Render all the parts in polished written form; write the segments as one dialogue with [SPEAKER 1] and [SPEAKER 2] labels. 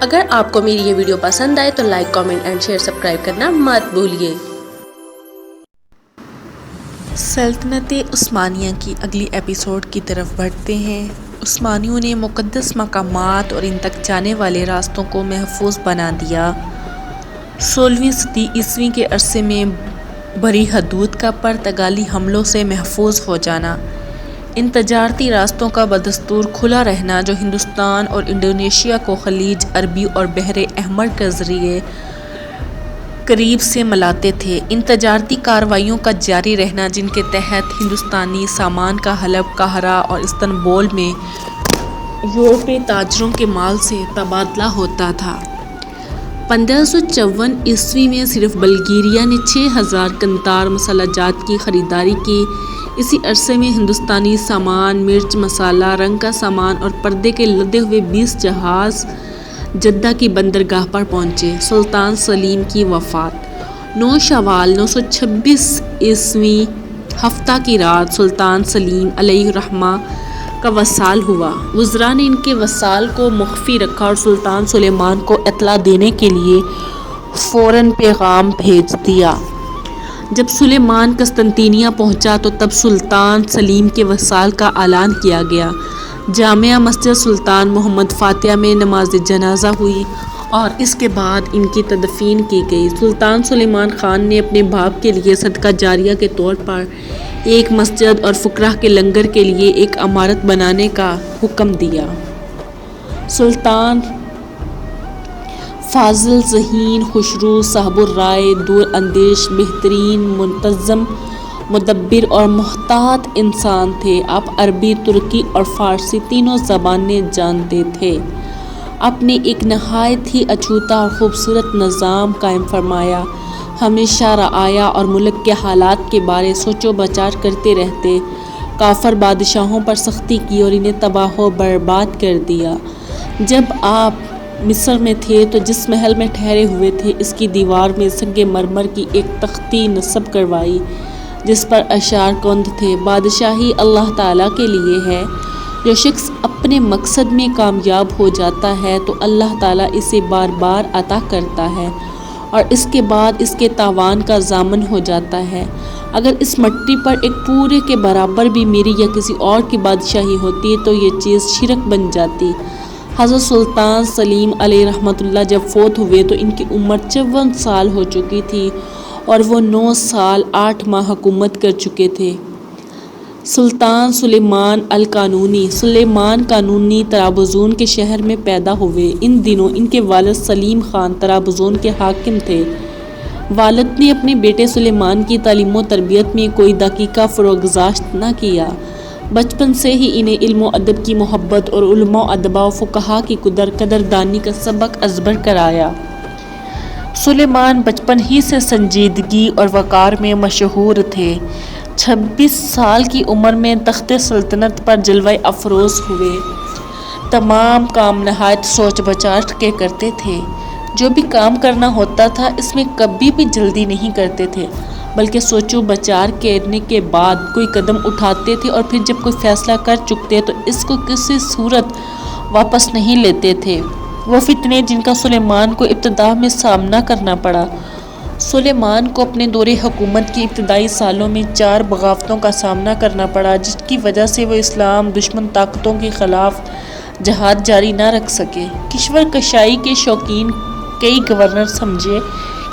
[SPEAKER 1] اگر آپ کو میری یہ ویڈیو پسند آئے تو like, comment and share, subscribe کرنا مت بھولیے۔
[SPEAKER 2] سلطنت عثمانیہ کی اگلی ایپیسوڈ کی طرف بڑھتے ہیں۔ عثمانیوں نے مقدس مقامات اور ان تک جانے والے راستوں کو محفوظ بنا دیا۔ 16ویں صدی عیسوی کے عرصے میں بری حدود کا پرتگالی حملوں سے محفوظ ہو جانا، ان تجارتی راستوں کا بدستور کھلا رہنا جو ہندوستان اور انڈونیشیا کو خلیج عربی اور بحر احمر کے ذریعے قریب سے ملاتے تھے، ان تجارتی کارروائیوں کا جاری رہنا جن کے تحت ہندوستانی سامان کا حلب، قاہرہ اور استنبول میں یورپی تاجروں کے مال سے تبادلہ ہوتا تھا۔ 1554 عیسوی میں صرف بلغیریا نے 6000 قنطار مسلح جات کی خریداری کی۔ اسی عرصے میں ہندوستانی سامان، مرچ، مسالہ، رنگ کا سامان اور پردے کے لدے ہوئے 20 جہاز جدہ کی بندرگاہ پر پہنچے۔ سلطان سلیم کی وفات 9 شوال 926 عیسوی ہفتہ کی رات سلطان سلیم علیہ الرحمہ کا وصال ہوا۔ وزراء نے ان کے وصال کو مخفی رکھا اور سلطان سلیمان کو اطلاع دینے کے لیے فوراً پیغام بھیج دیا۔ جب سلیمان قسطنطنیہ پہنچا تو تب سلطان سلیم کے وصال کا اعلان کیا گیا۔ جامع مسجد سلطان محمد فاتح میں نماز جنازہ ہوئی اور اس کے بعد ان کی تدفین کی گئی۔ سلطان سلیمان خان نے اپنے باپ کے لیے صدقہ جاریہ کے طور پر ایک مسجد اور فقراء کے لنگر کے لیے ایک عمارت بنانے کا حکم دیا۔ سلطان فاضل ذہین، خوشرو، صاحب الرائے، دور اندیش، بہترین، منتظم، مدبر اور محتاط انسان تھے۔ آپ عربی، ترکی اور فارسی تینوں زبانیں جانتے تھے۔ آپ نے ایک نہایت ہی اچھوتا اور خوبصورت نظام قائم فرمایا، ہمیشہ رعایا اور ملک کے حالات کے بارے سوچ و بچار کرتے رہتے۔ کافر بادشاہوں پر سختی کی اور انہیں تباہ و برباد کر دیا۔ جب آپ مصر میں تھے تو جس محل میں ٹھہرے ہوئے تھے اس کی دیوار میں سنگ مرمر کی ایک تختی نصب کروائی جس پر اشعار کند تھے: بادشاہی اللہ تعالیٰ کے لیے ہے، جو شخص اپنے مقصد میں کامیاب ہو جاتا ہے تو اللہ تعالیٰ اسے بار بار عطا کرتا ہے اور اس کے بعد اس کے تاوان کا ضامن ہو جاتا ہے۔ اگر اس مٹی پر ایک پورے کے برابر بھی میری یا کسی اور کی بادشاہی ہوتی تو یہ چیز شرک بن جاتی۔ حضرت سلطان سلیم علیہ رحمۃ اللہ جب فوت ہوئے تو ان کی عمر 54 سال ہو چکی تھی اور وہ 9 سال 8 ماہ حکومت کر چکے تھے۔ سلطان سلیمان القانونی سلیمان قانونی طرابزون کے شہر میں پیدا ہوئے۔ ان دنوں ان کے والد سلیم خان طرابزون کے حاکم تھے۔ والد نے اپنے بیٹے سلیمان کی تعلیم و تربیت میں کوئی دقیقہ فروگزاشت نہ کیا۔ بچپن سے ہی انہیں علم و ادب کی محبت اور علماء، ادباء و فقہاء کی قدردانی کا سبق ازبر کرایا۔ سلیمان بچپن ہی سے سنجیدگی اور وقار میں مشہور تھے۔ 26 سال کی عمر میں تخت سلطنت پر جلوہ افروز ہوئے۔ تمام کام نہایت سوچ بچار کے کرتے تھے۔ جو بھی کام کرنا ہوتا تھا اس میں کبھی بھی جلدی نہیں کرتے تھے بلکہ سوچ و بچار کرنے کے بعد کوئی قدم اٹھاتے تھے اور پھر جب کوئی فیصلہ کر چکتے تو اس کو کسی صورت واپس نہیں لیتے تھے۔ وہ فتنے جن کا سلیمان کو ابتدا میں سامنا کرنا پڑا۔ سلیمان کو اپنے دور حکومت کی ابتدائی سالوں میں 4 بغاوتوں کا سامنا کرنا پڑا جس کی وجہ سے وہ اسلام دشمن طاقتوں کے خلاف جہاد جاری نہ رکھ سکے۔ کشور کشائی کے شوقین کئی گورنر سمجھے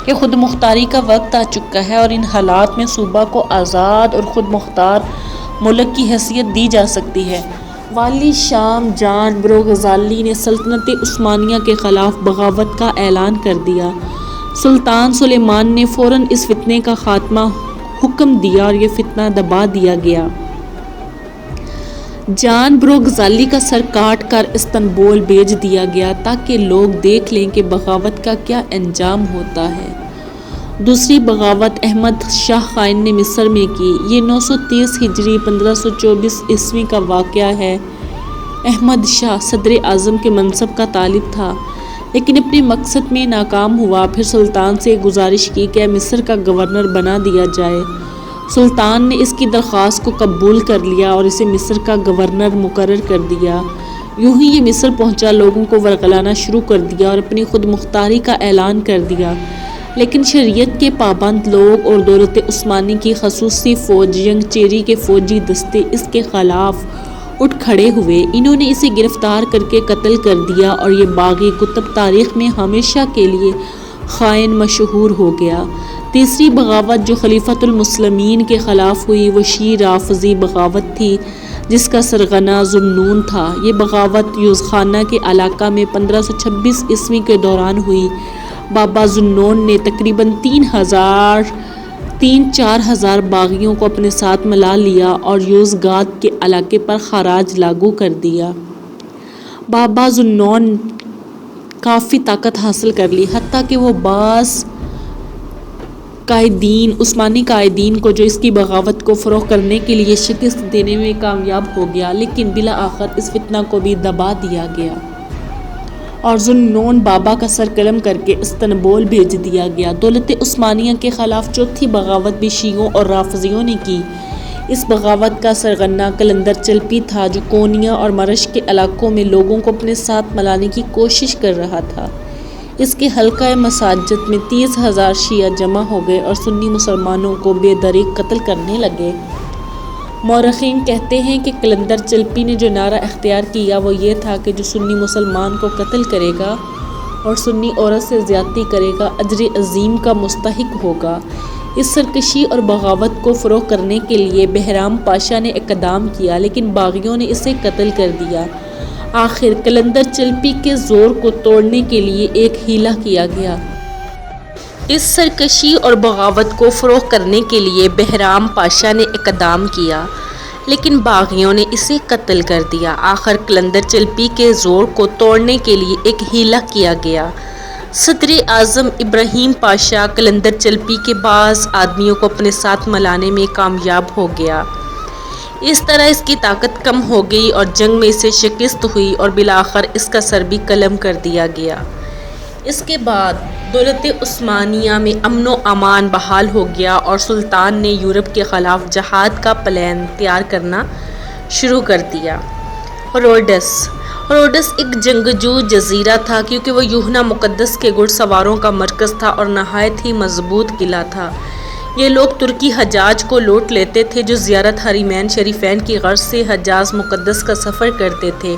[SPEAKER 2] کہ خود مختاری کا وقت آ چکا ہے اور ان حالات میں صوبہ کو آزاد اور خود مختار ملک کی حیثیت دی جا سکتی ہے۔ والی شام جان برو غزالی نے سلطنت عثمانیہ کے خلاف بغاوت کا اعلان کر دیا۔ سلطان سلیمان نے فوراً اس فتنے کا خاتمہ حکم دیا اور یہ فتنہ دبا دیا گیا۔ جان برو غزالی کا سر کاٹ کر استنبول بھیج دیا گیا تاکہ لوگ دیکھ لیں کہ بغاوت کا کیا انجام ہوتا ہے۔ دوسری بغاوت احمد شاہ خائن نے مصر میں کی۔ یہ 930 ہجری 1524 عیسوی کا واقعہ ہے۔ احمد شاہ صدر اعظم کے منصب کا طالب تھا لیکن اپنے مقصد میں ناکام ہوا۔ پھر سلطان سے گزارش کی کہ مصر کا گورنر بنا دیا جائے۔ سلطان نے اس کی درخواست کو قبول کر لیا اور اسے مصر کا گورنر مقرر کر دیا۔ یوں ہی یہ مصر پہنچا، لوگوں کو ورگلانا شروع کر دیا اور اپنی خود مختاری کا اعلان کر دیا، لیکن شریعت کے پابند لوگ اور دولت عثمانی کی خصوصی فوج، ینگ چیری کے فوجی دستے اس کے خلاف اٹھ کھڑے ہوئے۔ انہوں نے اسے گرفتار کر کے قتل کر دیا اور یہ باغی کتب تاریخ میں ہمیشہ کے لیے خائن مشہور ہو گیا۔ تیسری بغاوت جو خلیفۃ المسلمین کے خلاف ہوئی وہ شیعہ رافضی بغاوت تھی، جس کا سرغنہ ذوالنون تھا۔ یہ بغاوت یوزخانہ کے علاقہ میں 1526 عیسوی کے دوران ہوئی۔ بابا ذوالنون نے تقریباً 3,000 4,000 باغیوں کو اپنے ساتھ ملا لیا اور یوزگاد کے علاقے پر خراج لاگو کر دیا۔ بابا ذوالنون کافی طاقت حاصل کر لی، حتیٰ کہ وہ بعض عثمانی قائدین کو جو اس کی بغاوت کو فروغ کرنے کے لیے شکست دینے میں کامیاب ہو گیا، لیکن بالآخر اس فتنہ کو بھی دبا دیا گیا اور ذوالنون بابا کا سر قلم کر کے استنبول بھیج دیا گیا۔ دولت عثمانیہ کے خلاف چوتھی بغاوت بھی شیعوں اور رافضیوں نے کی۔ اس بغاوت کا سرغنہ قلندر چلپی تھا، جو کونیا اور مرش کے علاقوں میں لوگوں کو اپنے ساتھ ملانے کی کوشش کر رہا تھا۔ اس کے حلقہ مساجد میں 30,000 شیعہ جمع ہو گئے اور سنی مسلمانوں کو بے دریغ قتل کرنے لگے۔ مورخین کہتے ہیں کہ قلندر چلپی نے جو نعرہ اختیار کیا وہ یہ تھا کہ جو سنی مسلمان کو قتل کرے گا اور سنی عورت سے زیادتی کرے گا، اجر عظیم کا مستحق ہوگا۔ اس سرکشی اور بغاوت کو فروغ کرنے کے لیے بہرام پاشا نے اقدام کیا، لیکن باغیوں نے اسے قتل کر دیا۔ آخر قلندر چلپی کے زور کو توڑنے کے لیے ایک حیلہ کیا گیا۔ اس سرکشی اور بغاوت کو فروغ کرنے کے لیے بہرام پاشا نے اقدام کیا، لیکن باغیوں نے اسے قتل کر دیا۔ آخر قلندر چلپی کے زور کو توڑنے کے لیے ایک حیلہ کیا گیا۔ صدر اعظم ابراہیم پاشا قلندر چلپی کے بعض آدمیوں کو اپنے ساتھ ملانے میں کامیاب ہو گیا۔ اس طرح اس کی طاقت کم ہو گئی اور جنگ میں اسے شکست ہوئی اور بالآخر اس کا سر بھی قلم کر دیا گیا۔ اس کے بعد دولت عثمانیہ میں امن و امان بحال ہو گیا اور سلطان نے یورپ کے خلاف جہاد کا پلان تیار کرنا شروع کر دیا۔ روڈس ایک جنگجو جزیرہ تھا، کیونکہ وہ یوحنا مقدس کے گھڑ سواروں کا مرکز تھا اور نہایت ہی مضبوط قلعہ تھا۔ یہ لوگ ترکی حجاج کو لوٹ لیتے تھے، جو زیارت حرمین شریفین کی غرض سے حجاز مقدس کا سفر کرتے تھے۔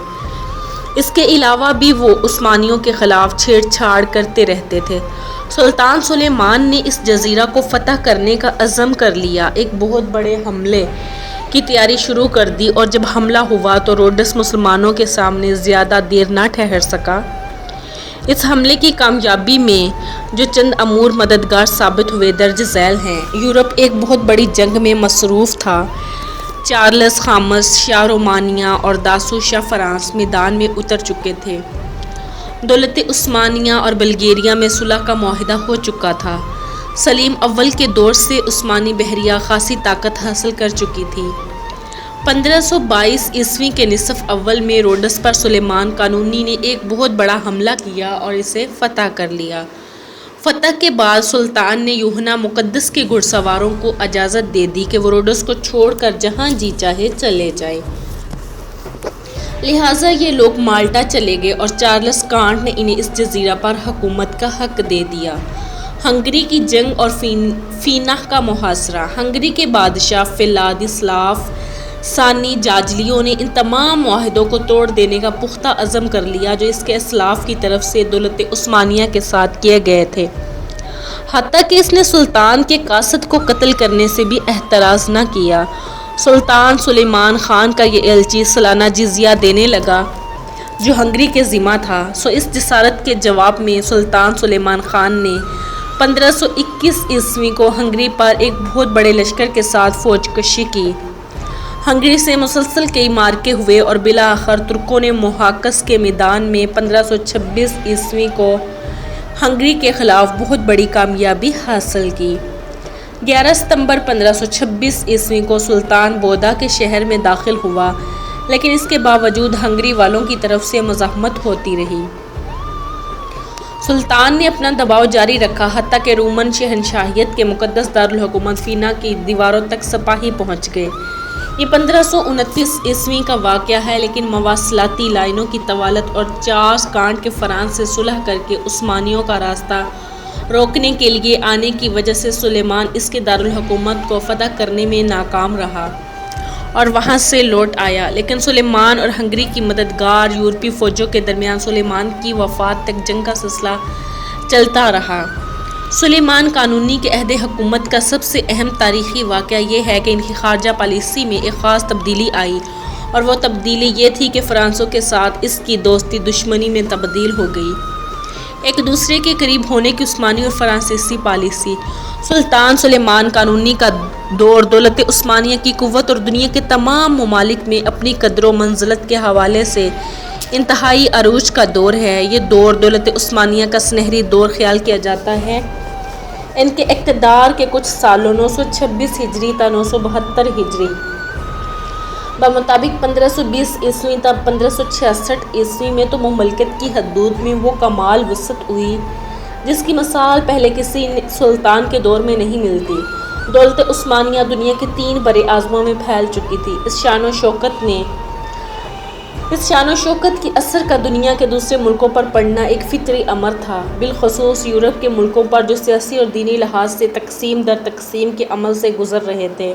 [SPEAKER 2] اس کے علاوہ بھی وہ عثمانیوں کے خلاف چھیڑ چھاڑ کرتے رہتے تھے۔ سلطان سلیمان نے اس جزیرہ کو فتح کرنے کا عزم کر لیا، ایک بہت بڑے حملے کی تیاری شروع کر دی، اور جب حملہ ہوا تو روڈس مسلمانوں کے سامنے زیادہ دیر نہ ٹھہر سکا۔ اس حملے کی کامیابی میں جو چند امور مددگار ثابت ہوئے درج ذیل ہیں۔ یورپ ایک بہت بڑی جنگ میں مصروف تھا۔ چارلس خامس شاہ رومانیہ اور داسو شاہ فرانس میدان میں اتر چکے تھے۔ دولت عثمانیہ اور بلغیریا میں صلح کا معاہدہ ہو چکا تھا۔ سلیم اول کے دور سے عثمانی بحریہ خاصی طاقت حاصل کر چکی تھی۔ 1522 عیسوی کے نصف اول میں روڈس پر سلیمان قانونی نے ایک بہت بڑا حملہ کیا اور اسے فتح کر لیا۔ فتح کے بعد سلطان نے یوحنا مقدس کے گھڑ سواروں کو اجازت دے دی کہ وہ روڈس کو چھوڑ کر جہاں جی چاہے چلے جائیں۔ لہٰذا یہ لوگ مالٹا چلے گئے اور چارلس کانٹ نے انہیں اس جزیرہ پر حکومت کا حق دے دیا۔ ہنگری کی جنگ اور فیناح کا محاصرہ۔ ہنگری کے بادشاہ ولادسلاف ثانی جاجلیو نے ان تمام معاہدوں کو توڑ دینے کا پختہ عزم کر لیا جو اس کے اسلاف کی طرف سے دولت عثمانیہ کے ساتھ کیے گئے تھے، حتیٰ کہ اس نے سلطان کے قاصد کو قتل کرنے سے بھی احتراز نہ کیا۔ سلطان سلیمان خان کا یہ ایلچی سالانہ جزیہ دینے لگا جو ہنگری کے ذمہ تھا، اس جسارت کے جواب میں سلطان سلیمان خان نے 1521 عیسوی کو ہنگری پر ایک بہت بڑے لشکر کے ساتھ فوج کشی کی۔ ہنگری سے مسلسل کئی معرکے ہوئے اور بالآخر ترکوں نے محاکس کے میدان میں 1526 عیسوی کو ہنگری کے خلاف بہت بڑی کامیابی حاصل کی۔ 11 ستمبر 1526 عیسوی کو سلطان بودا کے شہر میں داخل ہوا، لیکن اس کے باوجود ہنگری والوں کی طرف سے مزاحمت ہوتی رہی۔ سلطان نے اپنا دباؤ جاری رکھا، حتیٰ کہ رومن شہنشاہیت کے مقدس دارالحکومت فینا کی دیواروں تک سپاہی پہنچ گئے۔ یہ 1529 عیسوی کا واقعہ ہے، لیکن مواصلاتی لائنوں کی طوالت اور چارلس کانٹ کے فرانس سے صلح کر کے عثمانیوں کا راستہ روکنے کے لیے آنے کی وجہ سے سلیمان اس کے دارالحکومت کو فتح کرنے میں ناکام رہا اور وہاں سے لوٹ آیا۔ لیکن سلیمان اور ہنگری کی مددگار یورپی فوجوں کے درمیان سلیمان کی وفات تک جنگ کا سلسلہ چلتا رہا۔ سلیمان قانونی کے عہد حکومت کا سب سے اہم تاریخی واقعہ یہ ہے کہ ان کی خارجہ پالیسی میں ایک خاص تبدیلی آئی، اور وہ تبدیلی یہ تھی کہ فرانسوں کے ساتھ اس کی دوستی دشمنی میں تبدیل ہو گئی۔ ایک دوسرے کے قریب ہونے کی عثمانی اور فرانسیسی پالیسی۔ سلطان سلیمان قانونی کا دور دولت عثمانیہ کی قوت اور دنیا کے تمام ممالک میں اپنی قدر و منزلت کے حوالے سے انتہائی عروج کا دور ہے۔ یہ دور دولت عثمانیہ کا سنہری دور خیال کیا جاتا ہے۔ ان کے اقتدار کے کچھ سالوں 926 ہجری تا 972 ہجری بمطابق 1520 عیسوی تا 1566 عیسوی میں تو مملکت کی حدود میں وہ کمال وسعت ہوئی جس کی مثال پہلے کسی سلطان کے دور میں نہیں ملتی۔ دولت عثمانیہ دنیا کے 3 بڑے اعظموں میں پھیل چکی تھی۔ اس شان و شوکت کی اثر کا دنیا کے دوسرے ملکوں پر پڑنا ایک فطری امر تھا، بالخصوص یورپ کے ملکوں پر جو سیاسی اور دینی لحاظ سے تقسیم در تقسیم کے عمل سے گزر رہے تھے۔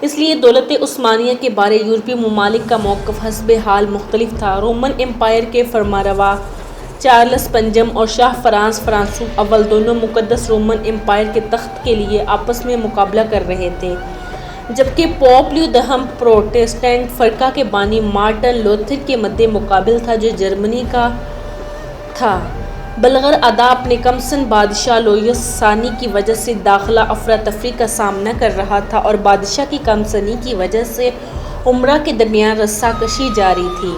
[SPEAKER 2] اس لیے دولت عثمانیہ کے بارے یورپی ممالک کا موقف حسب حال مختلف تھا۔ رومن امپائر کے فرمانروا چارلس پنجم اور شاہ فرانسو اول دونوں مقدس رومن امپائر کے تخت کے لیے آپس میں مقابلہ کر رہے تھے، جبکہ پوپ لیو دہم پروٹسٹنٹ فرقہ کے بانی مارٹن لوتھر کے مد مقابل تھا، جو جرمنی کا تھا۔ بلغر ادا اپنے کمسن بادشاہ لوئیس ثانی کی وجہ سے داخلہ افراتفری کا سامنا کر رہا تھا، اور بادشاہ کی کمسنی کی وجہ سے امراء کے درمیان رسا کشی جاری تھی۔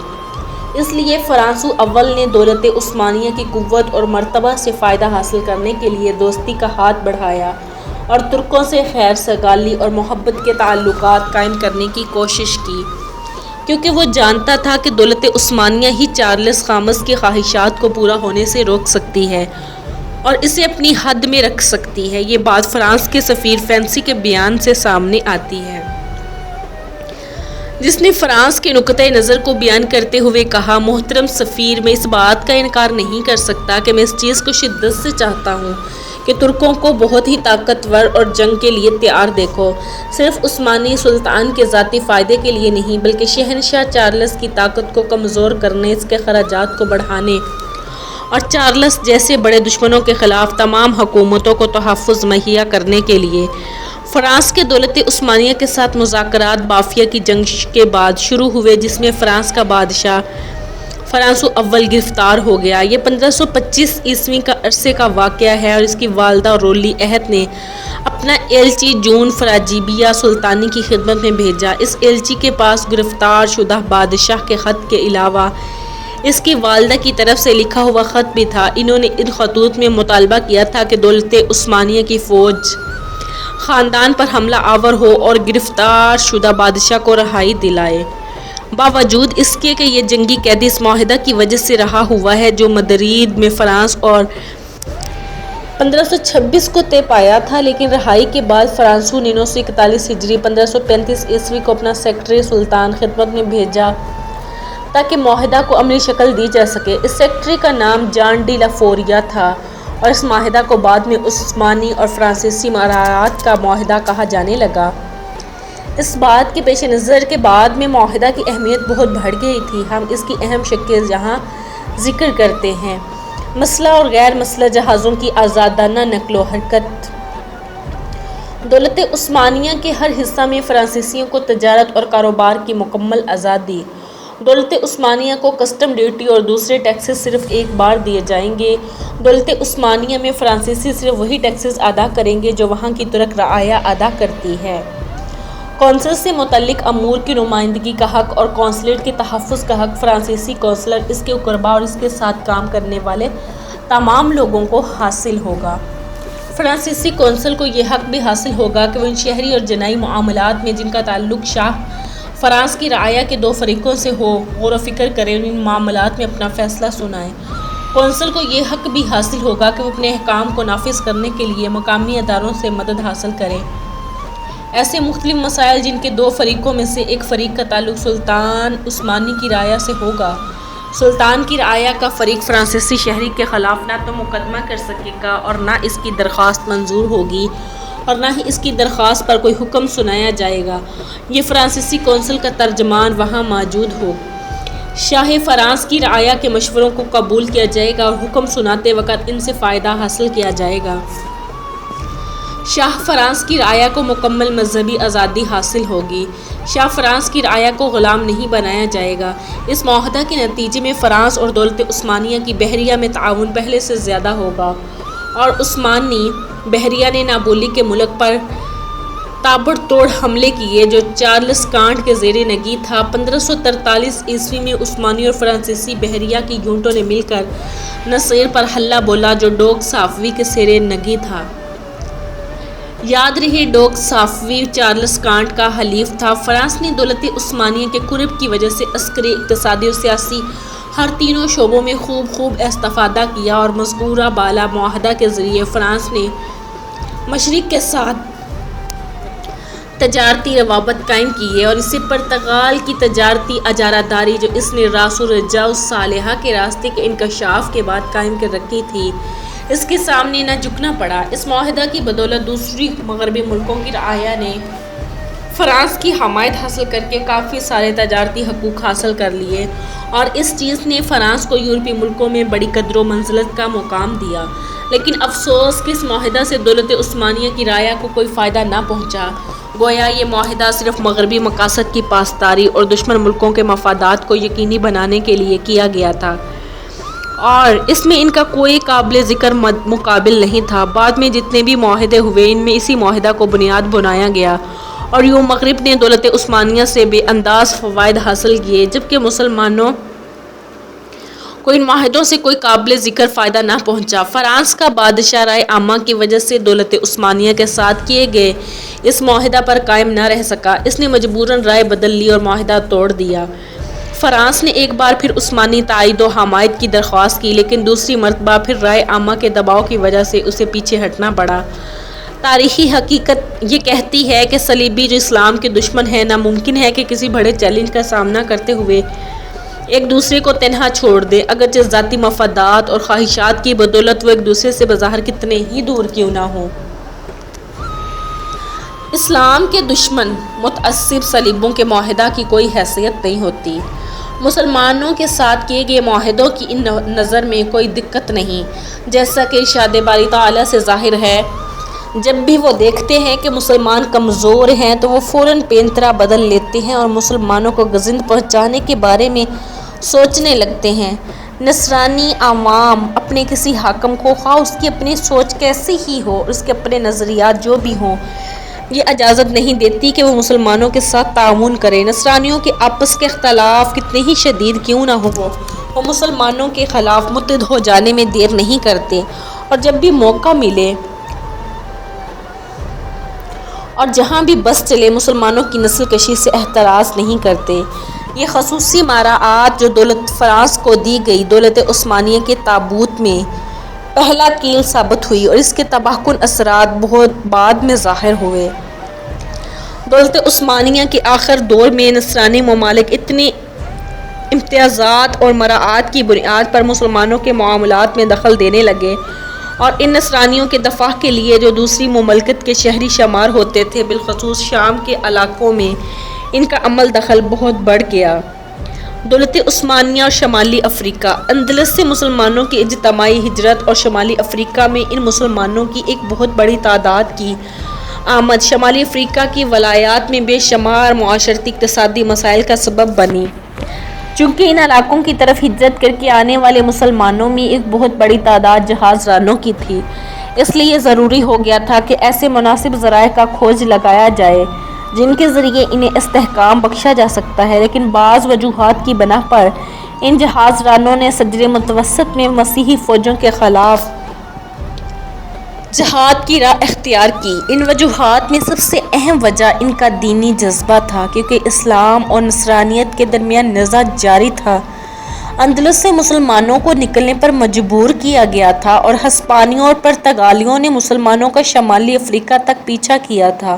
[SPEAKER 2] اس لیے فرانسو اول نے دولت عثمانیہ کی قوت اور مرتبہ سے فائدہ حاصل کرنے کے لیے دوستی کا ہاتھ بڑھایا اور ترکوں سے خیر سگالی اور محبت کے تعلقات قائم کرنے کی کوشش کی، کیونکہ وہ جانتا تھا کہ دولت عثمانیہ ہی چارلس خامس کی خواہشات کو پورا ہونے سے روک سکتی ہے اور اسے اپنی حد میں رکھ سکتی ہے۔ یہ بات فرانس کے سفیر فینسی کے بیان سے سامنے آتی ہے، جس نے فرانس کے نقطۂ نظر کو بیان کرتے ہوئے کہا: محترم سفیر، میں اس بات کا انکار نہیں کر سکتا کہ میں اس چیز کو شدت سے چاہتا ہوں کہ ترکوں کو بہت ہی طاقتور اور جنگ کے لیے تیار دیکھو، صرف عثمانی سلطان کے ذاتی فائدے کے لیے نہیں بلکہ شہنشاہ چارلس کی طاقت کو کمزور کرنے، اس کے خراجات کو بڑھانے اور چارلس جیسے بڑے دشمنوں کے خلاف تمام حکومتوں کو تحفظ مہیا کرنے کے لیے۔ فرانس کے دولت عثمانیہ کے ساتھ مذاکرات بافیہ کی جنگ کے بعد شروع ہوئے، جس میں فرانس کا بادشاہ فرانسو اول گرفتار ہو گیا۔ یہ 1525 عیسوی کا عرصے کا واقعہ ہے، اور اس کی والدہ رولی عہد نے اپنا ایلچی جون فراجیبیا سلطانی کی خدمت میں بھیجا۔ اس ایلچی کے پاس گرفتار شدہ بادشاہ کے خط کے علاوہ اس کی والدہ کی طرف سے لکھا ہوا خط بھی تھا۔ انہوں نے ان خطوط میں مطالبہ کیا تھا کہ دولت عثمانیہ کی فوج خاندان پر حملہ آور ہو اور گرفتار شدہ بادشاہ کو رہائی دلائے، باوجود اس کے کہ یہ جنگی قیدی اس معاہدہ کی وجہ سے رہا ہوا ہے جو مدرید میں فرانس اور 1526 کو طے پایا تھا۔ لیکن رہائی کے بعد فرانسو نے 941 ہجری 1535 عیسوی کو اپنا سیکرٹری سلطان خدمت میں بھیجا تاکہ معاہدہ کو عملی شکل دی جا سکے۔ اس سیکرٹری کا نام جان ڈی لا فوریا تھا، اور اس معاہدہ کو بعد میں عثمانی اور فرانسیسی مراعات کا معاہدہ کہا جانے لگا۔ اس بات کے پیش نظر کے بعد میں معاہدہ کی اہمیت بہت بڑھ گئی تھی، ہم اس کی اہم شکل یہاں ذکر کرتے ہیں: مسلح اور غیر مسلح جہازوں کی آزادانہ نقل و حرکت۔ دولت عثمانیہ کے ہر حصہ میں فرانسیسیوں کو تجارت اور کاروبار کی مکمل آزادی۔ دولت عثمانیہ کو کسٹم ڈیوٹی اور دوسرے ٹیکسز صرف ایک بار دیے جائیں گے۔ دولت عثمانیہ میں فرانسیسی صرف وہی ٹیکسز ادا کریں گے جو وہاں کی ترک رعایا ادا کرتی ہے۔ کونسل سے متعلق امور کی نمائندگی کا حق اور کونسلیٹ کے تحفظ کا حق فرانسیسی کونسلر، اس کے اقرباء اور اس کے ساتھ کام کرنے والے تمام لوگوں کو حاصل ہوگا۔ فرانسیسی کونسل کو یہ حق بھی حاصل ہوگا کہ وہ ان شہری اور جنائی معاملات میں جن کا تعلق شاہ فرانس کی رعایا کے 2 فریقوں سے ہو، غور و فکر کریں اور ان معاملات میں اپنا فیصلہ سنائیں۔ کونسل کو یہ حق بھی حاصل ہوگا کہ وہ اپنے احکام کو نافذ کرنے کے لیے مقامی اداروں سے مدد حاصل کریں۔ ایسے مختلف مسائل جن کے 2 فریقوں میں سے ایک فریق کا تعلق سلطان عثمانی کی رعایا سے ہوگا۔ سلطان کی رعایا کا فریق فرانسیسی شہری کے خلاف نہ تو مقدمہ کر سکے گا اور نہ اس کی درخواست منظور ہوگی اور نہ ہی اس کی درخواست پر کوئی حکم سنایا جائے گا۔ یہ فرانسیسی کونسل کا ترجمان وہاں موجود ہو۔ شاہ فرانس کی رعایا کے مشوروں کو قبول کیا جائے گا اور حکم سناتے وقت ان سے فائدہ حاصل کیا جائے گا۔ شاہ فرانس کی رعایا کو مکمل مذہبی آزادی حاصل ہوگی۔ شاہ فرانس کی رعایا کو غلام نہیں بنایا جائے گا۔ اس معاہدہ کے نتیجے میں فرانس اور دولت عثمانیہ کی بحریہ میں تعاون پہلے سے زیادہ ہوگا اور عثمانی بحریہ نے نابولی کے ملک پر تابڑ توڑ حملے کیے جو چارلس کانٹ کے زیر نگی تھا۔ 1543 عیسوی میں عثمانی اور فرانسیسی بحریہ کی یونٹوں نے مل کر نصیر پر حملہ بولا جو ڈوک صافوی کے زیر نگی تھا۔ یاد رہے ڈوک صافوی چارلس کانٹ کا حلیف تھا۔ فرانس نے دولت عثمانیہ کے قرب کی وجہ سے عسکری، اقتصادی اور سیاسی ہر تینوں شعبوں میں خوب استفادہ کیا اور مذکورہ بالا معاہدہ کے ذریعے فرانس نے مشرق کے ساتھ تجارتی روابط قائم کیے اور اسے پرتگال کی تجارتی اجارہ داری جو اس نے راس و رجاء الصالحہ کے راستے کے انکشاف کے بعد قائم کر رکھی تھی، اس کے سامنے نہ جھکنا پڑا۔ اس معاہدہ کی بدولت دوسری مغربی ملکوں کی رعایا نے فرانس کی حمایت حاصل کر کے کافی سارے تجارتی حقوق حاصل کر لیے اور اس چیز نے فرانس کو یورپی ملکوں میں بڑی قدر و منزلت کا مقام دیا۔ لیکن افسوس کہ اس معاہدہ سے دولت عثمانیہ کی رعایا کو کوئی فائدہ نہ پہنچا۔ گویا یہ معاہدہ صرف مغربی مقاصد کی پاسداری اور دشمن ملکوں کے مفادات کو یقینی بنانے کے لیے کیا گیا تھا اور اس میں ان کا کوئی قابل ذکر مقابل نہیں تھا۔ بعد میں جتنے بھی معاہدے ہوئے ان میں اسی معاہدہ کو بنیاد بنایا گیا اور یوں مغرب نے دولت عثمانیہ سے بے انداز فوائد حاصل کیے جبکہ مسلمانوں کو ان معاہدوں سے کوئی قابل ذکر فائدہ نہ پہنچا۔ فرانس کا بادشاہ رائے عامہ کی وجہ سے دولت عثمانیہ کے ساتھ کیے گئے اس معاہدہ پر قائم نہ رہ سکا۔ اس نے مجبوراً رائے بدل لی اور معاہدہ توڑ دیا۔ فرانس نے ایک بار پھر عثمانی تائید و حمایت کی درخواست کی لیکن دوسری مرتبہ پھر رائے عامہ کے دباؤ کی وجہ سے اسے پیچھے ہٹنا پڑا۔ تاریخی حقیقت یہ کہتی ہے کہ صلیبی جو اسلام کے دشمن ہیں ناممکن ہے کہ کسی بڑے چیلنج کا سامنا کرتے ہوئے ایک دوسرے کو تنہا چھوڑ دے، اگرچہ ذاتی مفادات اور خواہشات کی بدولت وہ ایک دوسرے سے بظاہر کتنے ہی دور کیوں نہ ہوں۔ اسلام کے دشمن متعصب صلیبوں کے معاہدہ کی کوئی حیثیت نہیں ہوتی۔ مسلمانوں کے ساتھ کیے گئے معاہدوں کی ان نظر میں کوئی دقت نہیں، جیسا کہ ارشاد باری تعالیٰ سے ظاہر ہے۔ جب بھی وہ دیکھتے ہیں کہ مسلمان کمزور ہیں تو وہ فوراً پینترا بدل لیتے ہیں اور مسلمانوں کو گزند پہنچانے کے بارے میں سوچنے لگتے ہیں۔ نصرانی عوام اپنے کسی حاکم کو خواہ اس کی اپنی سوچ کیسی ہی ہو اور اس کے اپنے نظریات جو بھی ہوں یہ اجازت نہیں دیتی کہ وہ مسلمانوں کے ساتھ تعاون کرے۔ نصرانیوں کے آپس کے اختلاف کتنے ہی شدید کیوں نہ ہو وہ مسلمانوں کے خلاف متحد ہو جانے میں دیر نہیں کرتے اور جب بھی موقع ملے اور جہاں بھی بس چلے مسلمانوں کی نسل کشی سے احتراز نہیں کرتے۔ یہ خصوصی مراعات جو دولت فرانس کو دی گئی دولت عثمانیہ کے تابوت میں پہلا کیل ثابت ہوئی اور اس کے تباہ کن اثرات بہت بعد میں ظاہر ہوئے۔ دولت عثمانیہ کے آخر دور میں نصرانی ممالک اتنے امتیازات اور مراعات کی بنیاد پر مسلمانوں کے معاملات میں دخل دینے لگے اور ان نصرانیوں کے دفاع کے لیے جو دوسری مملکت کے شہری شمار ہوتے تھے بالخصوص شام کے علاقوں میں ان کا عمل دخل بہت بڑھ گیا۔ دولت عثمانیہ اور شمالی افریقہ اندلس سے مسلمانوں کی اجتماعی ہجرت اور شمالی افریقہ میں ان مسلمانوں کی ایک بہت بڑی تعداد کی آمد شمالی افریقہ کی ولایات میں بے شمار معاشرتی اقتصادی مسائل کا سبب بنی۔ چونکہ ان علاقوں کی طرف ہجرت کر کے آنے والے مسلمانوں میں ایک بہت بڑی تعداد جہاز رانوں کی تھی، اس لیے یہ ضروری ہو گیا تھا کہ ایسے مناسب ذرائع کا کھوج لگایا جائے جن کے ذریعے انہیں استحکام بخشا جا سکتا ہے۔ لیکن بعض وجوہات کی بنا پر ان جہاز رانوں نے صدر متوسط میں مسیحی فوجوں کے خلاف جہاد کی راہ اختیار کی۔ ان وجوہات میں سب سے اہم وجہ ان کا دینی جذبہ تھا، کیونکہ اسلام اور نصرانیت کے درمیان نزاع جاری تھا۔ اندلس سے مسلمانوں کو نکلنے پر مجبور کیا گیا تھا اور ہسپانیوں اور پرتگالیوں نے مسلمانوں کا شمالی افریقہ تک پیچھا کیا تھا۔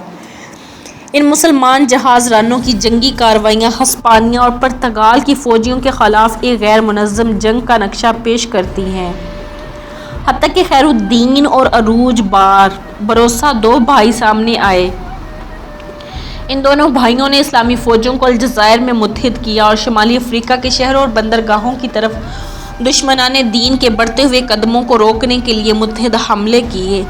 [SPEAKER 2] ان مسلمان جہاز رانوں کی جنگی کارروائیاں ہسپانیہ اور پرتگال کی فوجیوں کے خلاف ایک غیر منظم جنگ کا نقشہ پیش کرتی ہیں، حتیٰ کہ خیر الدین اور عروج بروسہ دو بھائی سامنے آئے۔ ان دونوں بھائیوں نے اسلامی فوجوں کو الجزائر میں متحد کیا اور شمالی افریقہ کے شہروں اور بندرگاہوں کی طرف دشمنان دین کے بڑھتے ہوئے قدموں کو روکنے کے لیے متحد حملے کیے۔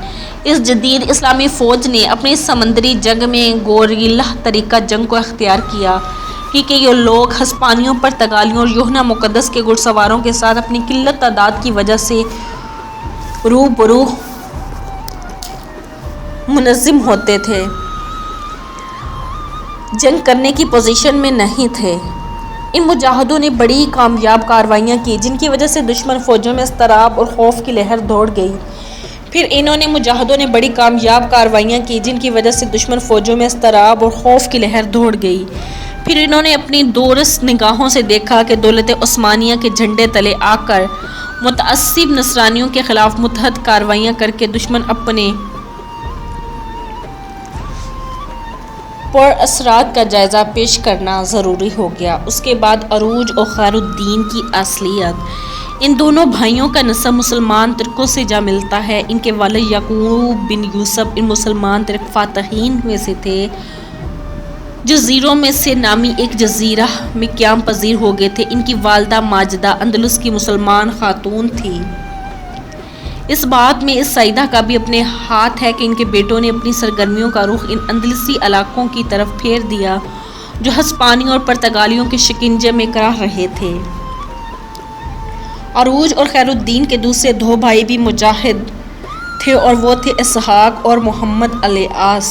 [SPEAKER 2] اس جدید اسلامی فوج نے اپنی سمندری جنگ میں گوریلا طریقہ جنگ کو اختیار کیا، کیونکہ یہ لوگ ہسپانیوں، پرتگالیوں اور یوحنا مقدس کے گھڑ سواروں کے ساتھ اپنی قلت تعداد کی وجہ سے روبرو منظم ہوتے تھے، جنگ کرنے کی پوزیشن میں نہیں تھے۔ ان مجاہدوں نے بڑی کامیاب کارروائیاں کی جن کی وجہ سے دشمن فوجوں میں اضطراب اور خوف کی لہر دوڑ گئی۔ پھر مجاہدوں نے بڑی کامیاب کارروائیاں کی جن کی وجہ سے دشمن فوجوں میں اضطراب اور خوف کی لہر دوڑ گئی۔ پھر انہوں نے اپنی دورس نگاہوں سے دیکھا کہ دولت عثمانیہ کے جھنڈے تلے آ کر متعصب نصرانیوں کے خلاف متحد کارروائیاں کر کے دشمن اپنے پر اثرات کا جائزہ پیش کرنا ضروری ہو گیا۔ اس کے بعد عروج اور خیر الدین کی اصلیت۔ ان دونوں بھائیوں کا نسب مسلمان ترکوں سے جا ملتا ہے۔ ان کے والد یعقوب بن یوسف ان مسلمان ترک فاتحین میں سے تھے جزیروں میں سے نامی ایک جزیرہ میں قیام پذیر ہو گئے تھے۔ ان کی والدہ ماجدہ اندلس کی مسلمان خاتون تھی۔ اس بات میں اس سعیدہ کا بھی اپنے ہاتھ ہے کہ ان کے بیٹوں نے اپنی سرگرمیوں کا رخ ان اندلسی علاقوں کی طرف پھیر دیا جو ہسپانیوں اور پرتگالیوں کے شکنجے میں کراہ رہے تھے۔ عروج اور خیر الدین کے دوسرے دو بھائی بھی مجاہد تھے اور وہ تھے اسحاق اور محمد الیاس۔